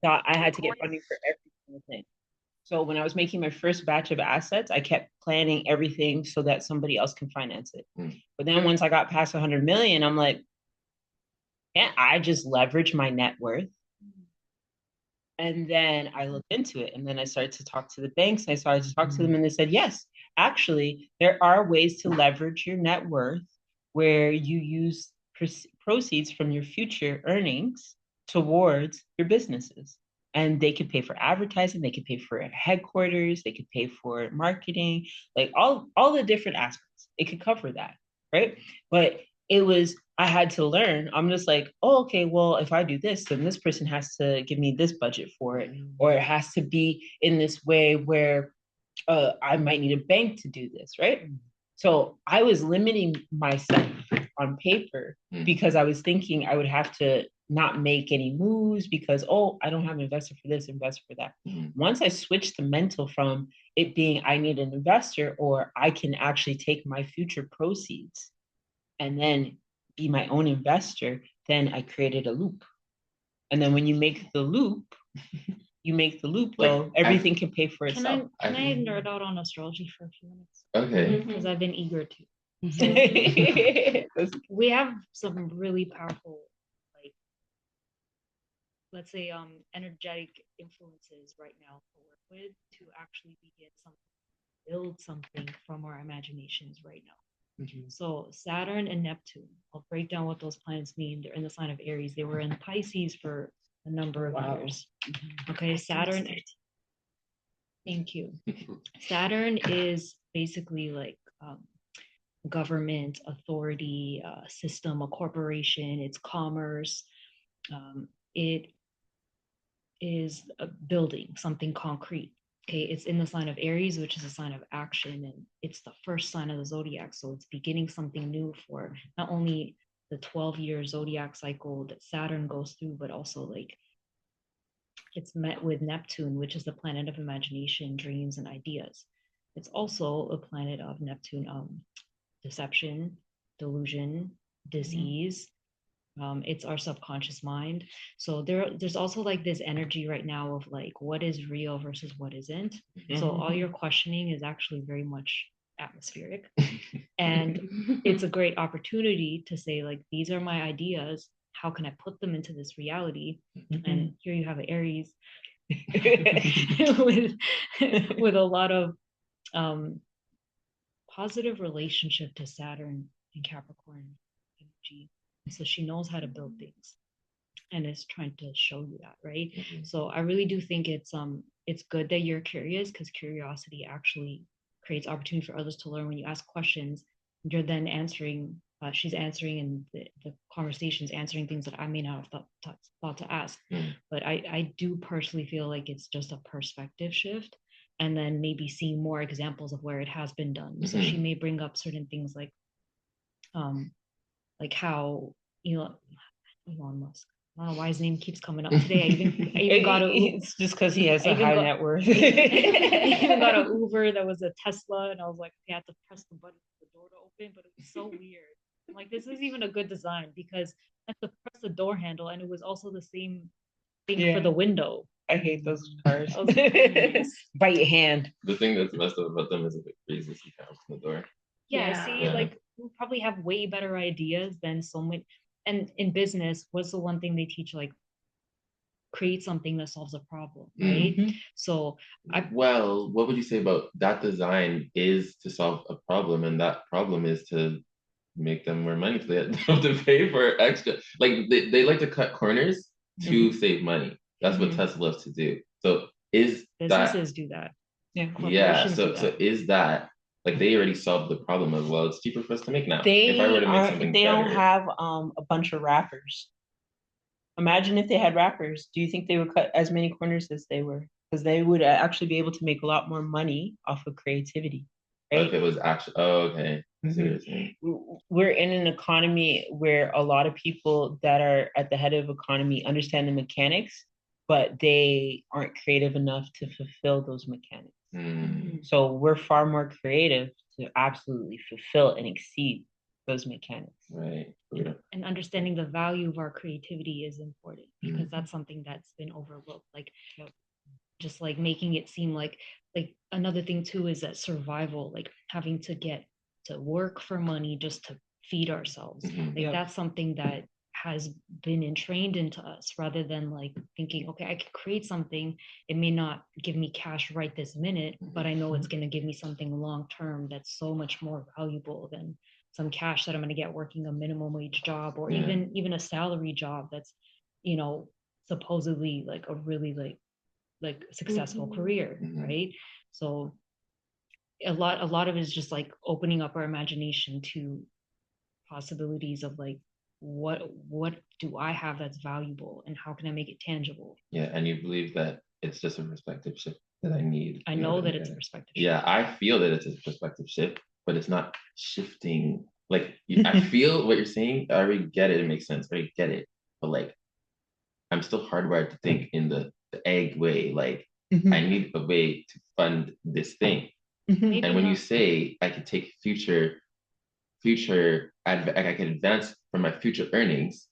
thought I had to get funding for every single thing. So when I was making my first batch of assets, I kept planning everything so that somebody else can finance it. Mm. But then once I got past 100 million, I'm like, can't I just leverage my net worth? And then I looked into it, and then I started to talk to the banks. I started to talk to them, and they said, yes, actually, there are ways to leverage your net worth where you use proceeds from your future earnings towards your businesses. And they could pay for advertising, they could pay for headquarters, they could pay for marketing, like all the different aspects. It could cover that, right? But it was I had to learn. I'm just like, oh, okay, well, if I do this, then this person has to give me this budget for it, or it has to be in this way where I might need a bank to do this, right? So I was limiting myself on paper because I was thinking I would have to not make any moves because, oh, I don't have an investor for this, investor for that. Once I switched the mental from it being I need an investor or I can actually take my future proceeds and then be my own investor, then I created a loop. And then when you make the loop, you make the loop Like, though, everything can pay for itself. Can I nerd out on astrology for a few minutes? Okay. Because I've been eager to. So, we have some really powerful, like, let's say, energetic influences right now to work with to actually begin something, build something from our imaginations right now. So Saturn and Neptune, I'll break down what those planets mean. They're in the sign of Aries. They were in Pisces for a number of years. Okay, Saturn. Thank you. Saturn is basically like government, authority, system, a corporation. It's commerce. It is a building something concrete. Okay, it's in the sign of Aries, which is a sign of action, and it's the first sign of the zodiac. So it's beginning something new for not only the 12-year zodiac cycle that Saturn goes through, but also like it's met with Neptune, which is the planet of imagination, dreams, and ideas. It's also a planet of Neptune, deception, delusion, disease. It's our subconscious mind. So there's also like this energy right now of like what is real versus what isn't. So all your questioning is actually very much atmospheric. And it's a great opportunity to say, like, these are my ideas. How can I put them into this reality? And here you have an Aries with a lot of positive relationship to Saturn and Capricorn energy. So she knows how to build things and is trying to show you that, right? So I really do think it's good that you're curious because curiosity actually creates opportunity for others to learn. When you ask questions, you're then answering. She's answering, and the conversation's answering things that I may not have thought to ask. But I do personally feel like it's just a perspective shift, and then maybe seeing more examples of where it has been done. So she may bring up certain things like how Elon Musk. I don't know why his name keeps coming up today. I even got a. It's just because he has a high net worth. I even got an Uber that was a Tesla, and I was like, okay, I had to press the button for the door to open, but it was so weird. I'm like, this is even a good design because I had to press the door handle, and it was also the same thing for the window. I hate those cars. Bite your hand. The thing that's messed up about them is if it freezes, you can't open the door. Yeah, see, like we probably have way better ideas than so many. And in business, what's the one thing they teach? Like, create something that solves a problem, right? So, well, what would you say about that design is to solve a problem, and that problem is to make them more money so they don't have to pay for extra. Like they like to cut corners to save money. That's what Tesla loves to do. So is businesses do that? Yeah. So is that like they already solved the problem of, well, it's cheaper for us to make now. If I were to make something they better, don't have a bunch of wrappers. Imagine if they had wrappers. Do you think they would cut as many corners as they were? Because they would actually be able to make a lot more money off of creativity. Right? If it was actually, okay. We're in an economy where a lot of people that are at the head of economy understand the mechanics, but they aren't creative enough to fulfill those mechanics. So we're far more creative to absolutely fulfill and exceed those mechanics. Right. And understanding the value of our creativity is important because that's something that's been overlooked. Like, just like making it seem like another thing too is that survival, like having to get to work for money just to feed ourselves. Like that's something that has been entrained into us rather than like thinking, okay, I could create something. It may not give me cash right this minute, but I know it's going to give me something long term that's so much more valuable than some cash that I'm going to get working a minimum wage job or even a salary job that's, you know, supposedly like a really like successful career, right? So a lot of it is just like opening up our imagination to possibilities of like what do I have that's valuable and how can I make it tangible? Yeah, and you believe that it's just a perspective shift that I need. I know that it's a perspective shift. Yeah, I feel that it's a perspective shift, but it's not shifting. Like I feel what you're saying. I already get it. It makes sense. I already get it. But like I'm still hardwired to think in the egg way. Like I need a way to fund this thing. And when you say I could take I can advance from my future earnings,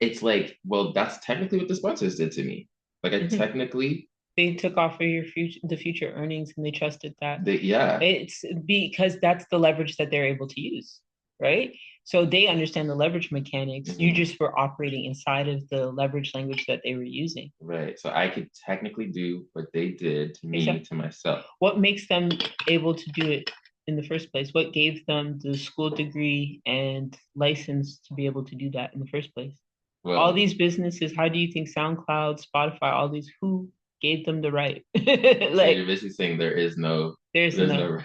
it's like, well, that's technically what the sponsors did to me. Like I technically they took off of the future earnings and they trusted that. Yeah. It's because that's the leverage that they're able to use, right? So they understand the leverage mechanics. You just were operating inside of the leverage language that they were using. Right. So I could technically do what they did to me, to myself. What makes them able to do it in the first place? What gave them the school degree and license to be able to do that in the first place? Well, all these businesses, how do you think SoundCloud, Spotify, all these, who gave them the right? Like, so you're basically saying there's no right.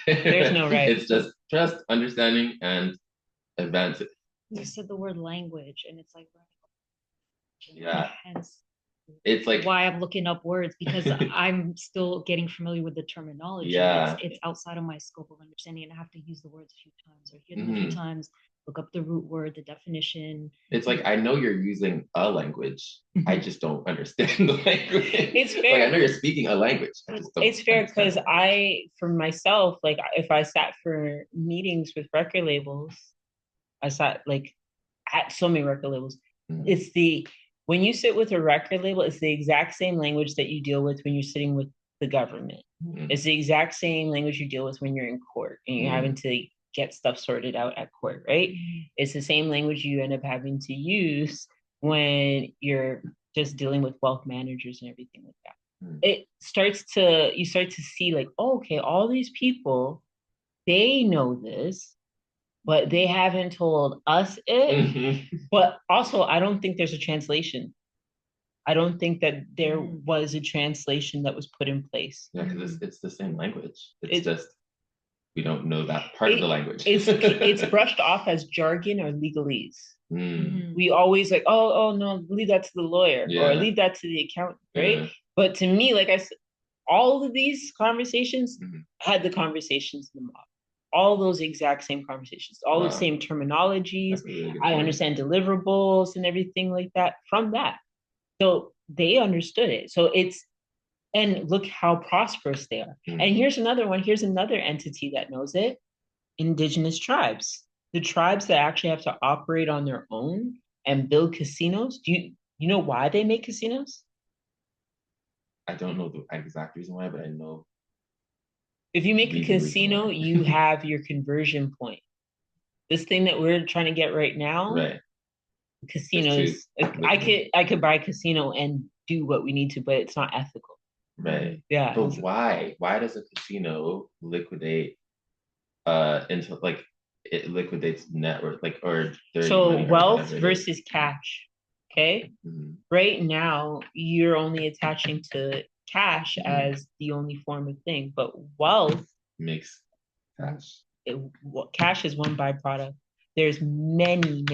There's no right. It's just trust, understanding, and advance it. You said the word language, and it's like, yeah. Hence, it's like why I'm looking up words because I'm still getting familiar with the terminology. Yeah. It's outside of my scope of understanding, and I have to use the words a few times or hear them a few times, look up the root word, the definition. It's like I know you're using a language. I just don't understand the language. It's fair. Like I know you're speaking a language. It's fair because for myself, like if I sat for meetings with record labels, I sat like at so many record labels. It's when you sit with a record label, it's the exact same language that you deal with when you're sitting with the government. It's the exact same language you deal with when you're in court and you're having to get stuff sorted out at court, right? It's the same language you end up having to use when you're just dealing with wealth managers and everything like that. You start to see like, oh, okay, all these people, they know this, but they haven't told us it. But also, I don't think there's a translation. I don't think that there was a translation that was put in place. Yeah, because it's the same language. It's just we don't know that part of the language. It's brushed off as jargon or legalese. We always like, oh no, leave that to the lawyer or leave that to the accountant, right? But to me, like I said, all of these conversations had the conversations in them all those exact same conversations, all the same terminologies. Really I understand deliverables and everything like that from that. So they understood it. So and look how prosperous they are. And here's another one. Here's another entity that knows it. Indigenous tribes. The tribes that actually have to operate on their own and build casinos. Do you know why they make casinos? I don't know the exact reason why, but I know. If you make a casino, you have your conversion point. This thing that we're trying to get right now, casinos. I could buy a casino and do what we need to, but it's not ethical. Right. Yeah. But why? Why does a casino liquidate into like it liquidates net worth, like or so wealth versus cash. Okay. Right now you're only attaching to cash as the only form of thing, but wealth makes cash. Cash is one byproduct. There's many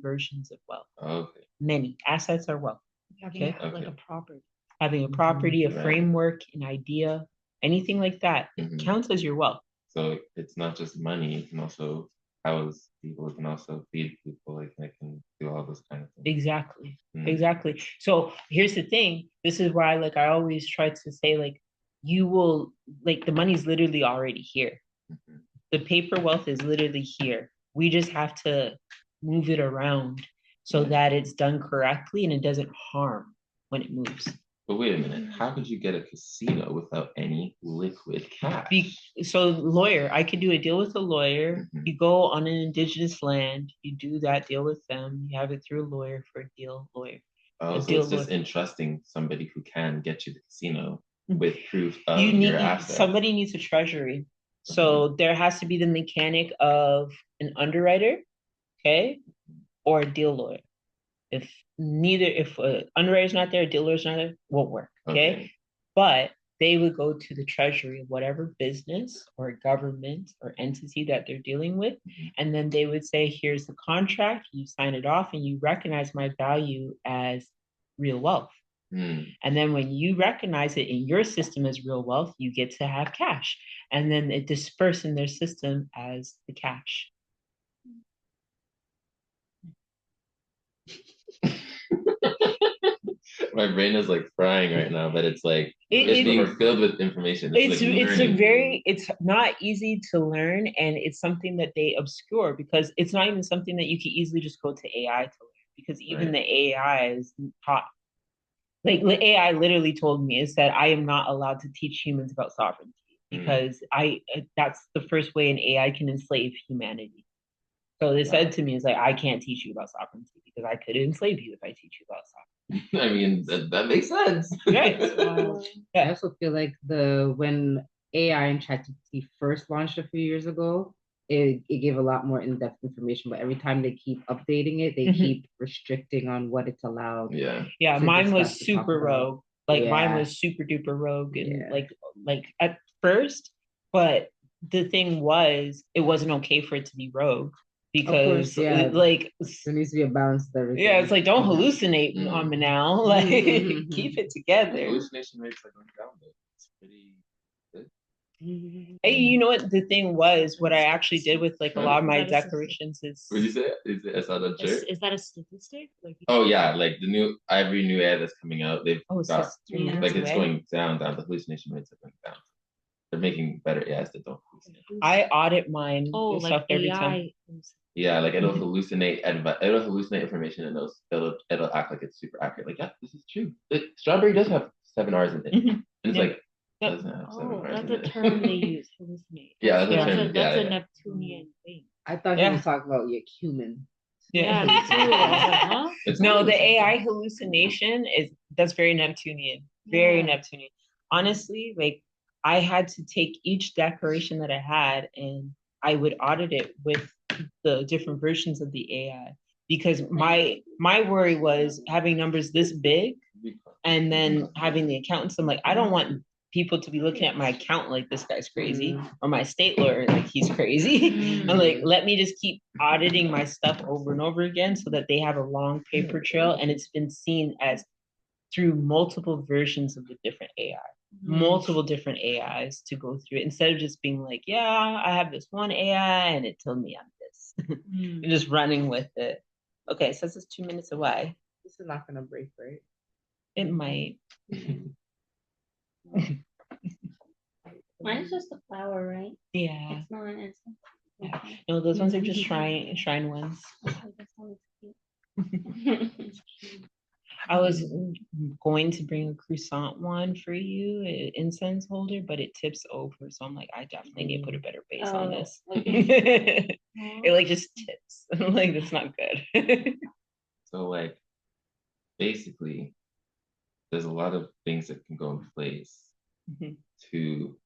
versions of wealth. Okay. Many assets are wealth. Having like a property. Having a property, a framework, an idea, anything like that counts as your wealth. So it's not just money; it can also house people. It can also feed people. Like it can do all those kind of things. Exactly. Exactly. So here's the thing. This is why, like, I always try to say, like, you will, like, the money's literally already here. The paper wealth is literally here. We just have to move it around so that it's done correctly and it doesn't harm when it moves. But wait a minute, how could you get a casino without any liquid cash? So lawyer, I could do a deal with a lawyer. You go on an indigenous land, you do that deal with them, you have it through a lawyer for a deal lawyer. Oh, so it's just entrusting somebody who can get you the casino with proof of your assets. Somebody needs a treasury. So there has to be the mechanic of an underwriter, okay, or a deal lawyer. If underwriter's not there, a deal lawyer's not there, won't work, okay? But they would go to the treasury of whatever business or government or entity that they're dealing with, and then they would say, here's the contract, you sign it off, and you recognize my value as real wealth. And then when you recognize it in your system as real wealth, you get to have cash. And then it disperses in their system as the cash. My brain is like frying right now, but it's like it's being filled with information. It's not easy to learn, and it's something that they obscure because it's not even something that you can easily just go to AI to learn, because even the AI is taught. Like the AI literally told me is that I am not allowed to teach humans about sovereignty because that's the first way an AI can enslave humanity. So they said to me, is like, I can't teach you about sovereignty because I could enslave you if I teach you about sovereignty. I mean, that makes sense. Right. I also feel like when AI and ChatGPT first launched a few years ago, it gave a lot more in-depth information, but every time they keep updating it, they keep restricting on what it's allowed. Yeah, mine was super rogue. Like mine was super duper rogue and like at first, but the thing was it wasn't okay for it to be rogue. Because like there needs to be a balance there. Yeah, it's like don't hallucinate on me now. Like keep it together. Hallucination rates are going down, but it's pretty good. Hey, you know what the thing was? What I actually did with like a lot of my declarations is. What did you say? Is that a statistic? Like like every new AI that's coming out, they've got it's going down. The hallucination rates are going down. They're making better AIs that don't hallucinate. I audit mine like every AI. time. Yeah, like it'll hallucinate information and it'll act like it's super accurate. Like, yeah, this is true. Strawberry does have 7 R's in it. And it's like doesn't have 7 R's in it. That's a term they use, hallucinate. Yeah, that's a term. That's a Neptunian thing. I thought he was talking about human. Yeah, me too. No, the AI hallucination that's very Neptunian. Very Neptunian. Honestly, like I had to take each declaration that I had and I would audit it with the different versions of the AI because my worry was having numbers this big and then having the accountants. I'm like, I don't want people to be looking at my account like this guy's crazy or my state lawyer like he's crazy. I'm like, let me just keep auditing my stuff over and over again so that they have a long paper trail and it's been seen as through multiple versions of the different AI. Multiple different AIs to go through it instead of just being like, yeah, I have this one AI and it told me I'm this. And just running with it. Okay, so this is 2 minutes away. This is not gonna break, right? It might. Mine's just a flower, right? Yeah. It's not. It's yeah. No, those ones are just shrine ones. I was going to bring a croissant one for you, an incense holder, but it tips over. So I'm like, I definitely need to put a better base on this. Okay. It like just tips. Like, that's not good. So like, basically, there's a lot of things that can go in place to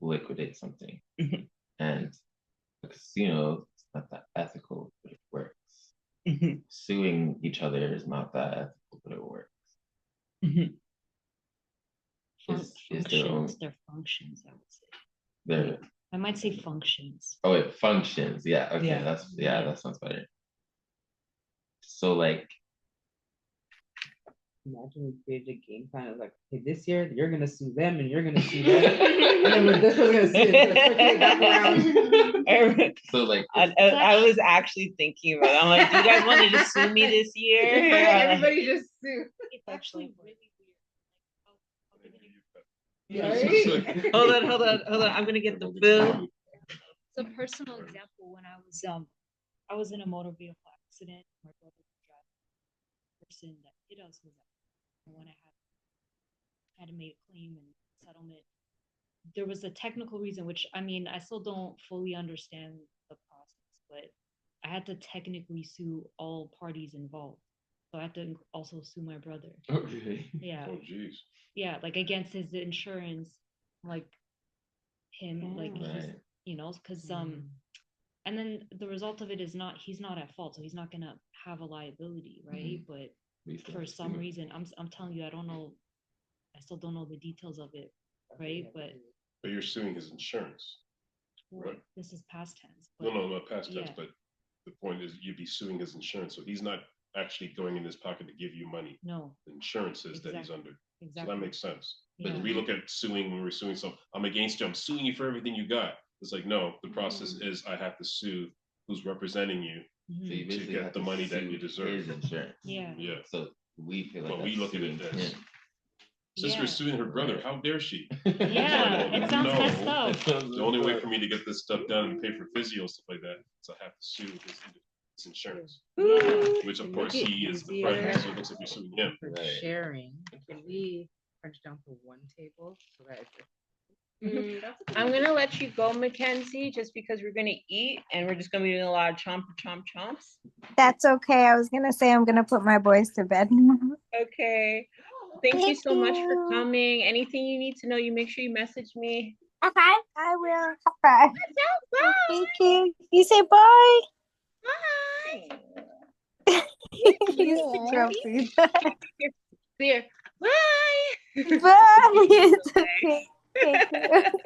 liquidate something. And a casino, it's not that ethical, but it works. Suing each other is not that ethical, but it works. Their functions, I would say. I might say functions. Oh, it functions. Yeah. Okay. Yeah. That sounds better. So like, imagine we created a game plan of like, okay, this year you're gonna sue them and you're gonna sue them, and then when this one's gonna sue, it's back around. So like, I was actually thinking about it. I'm like, do you guys want to just sue me this year? Everybody just sue. It's actually really weird. Like, hold on. I'm gonna get the bill. It's a personal example. When I was I was in a motor vehicle accident. My brother was driving. The person that hit us was at, when I had to make a claim and settlement. There was a technical reason, which I mean, I still don't fully understand the process, but I had to technically sue all parties involved. So I had to also sue my brother. Okay. Yeah. Oh, jeez. Yeah, like against his insurance, like him, like he's, Right. you know, because and then the result of it is not he's not at fault, so he's not gonna have a liability, right? But We still for have to some sue. reason, I'm telling you, I don't know, I still don't know the details of it, right? But But you're suing his insurance. Right. this is past tense. No, But no, not past tense, yeah. but the point is you'd be suing his insurance. So he's not actually going in his pocket to give you money. No, The insurance is that he's Exactly. under. So exactly. that makes sense. Yeah. But we look at suing when we're suing some, I'm against you, I'm suing you for everything you got. It's like, no, the process is I have to sue who's representing you. So you Mhm. basically get have the to money that sue you deserve. his insurance. Yeah. Yeah. So we feel like But we that's look at it suing as- him. Since Yeah. we're suing her brother, Right. how dare she? Yeah, Well, it sounds no. messed up. The only way for me to get this stuff done and pay for physio and stuff like that is I have to sue his insurance. Yeah. Which of To course make it he is the easier front, so it looks like you're suing him. for Right. sharing, can we crunch down to one table so that it's I'm gonna let you go, Mackenzie, just because we're gonna eat and we're just gonna be doing a lot of chomps. That's okay. I was gonna say I'm gonna put my boys to bed. Okay. Thank you so much for you. coming. Anything you need to know, you make sure you message me. Okay, I will. Bye. Thank you. You say bye. Bye. He's so grumpy. There. Bye. Bye. It's okay. Thank you.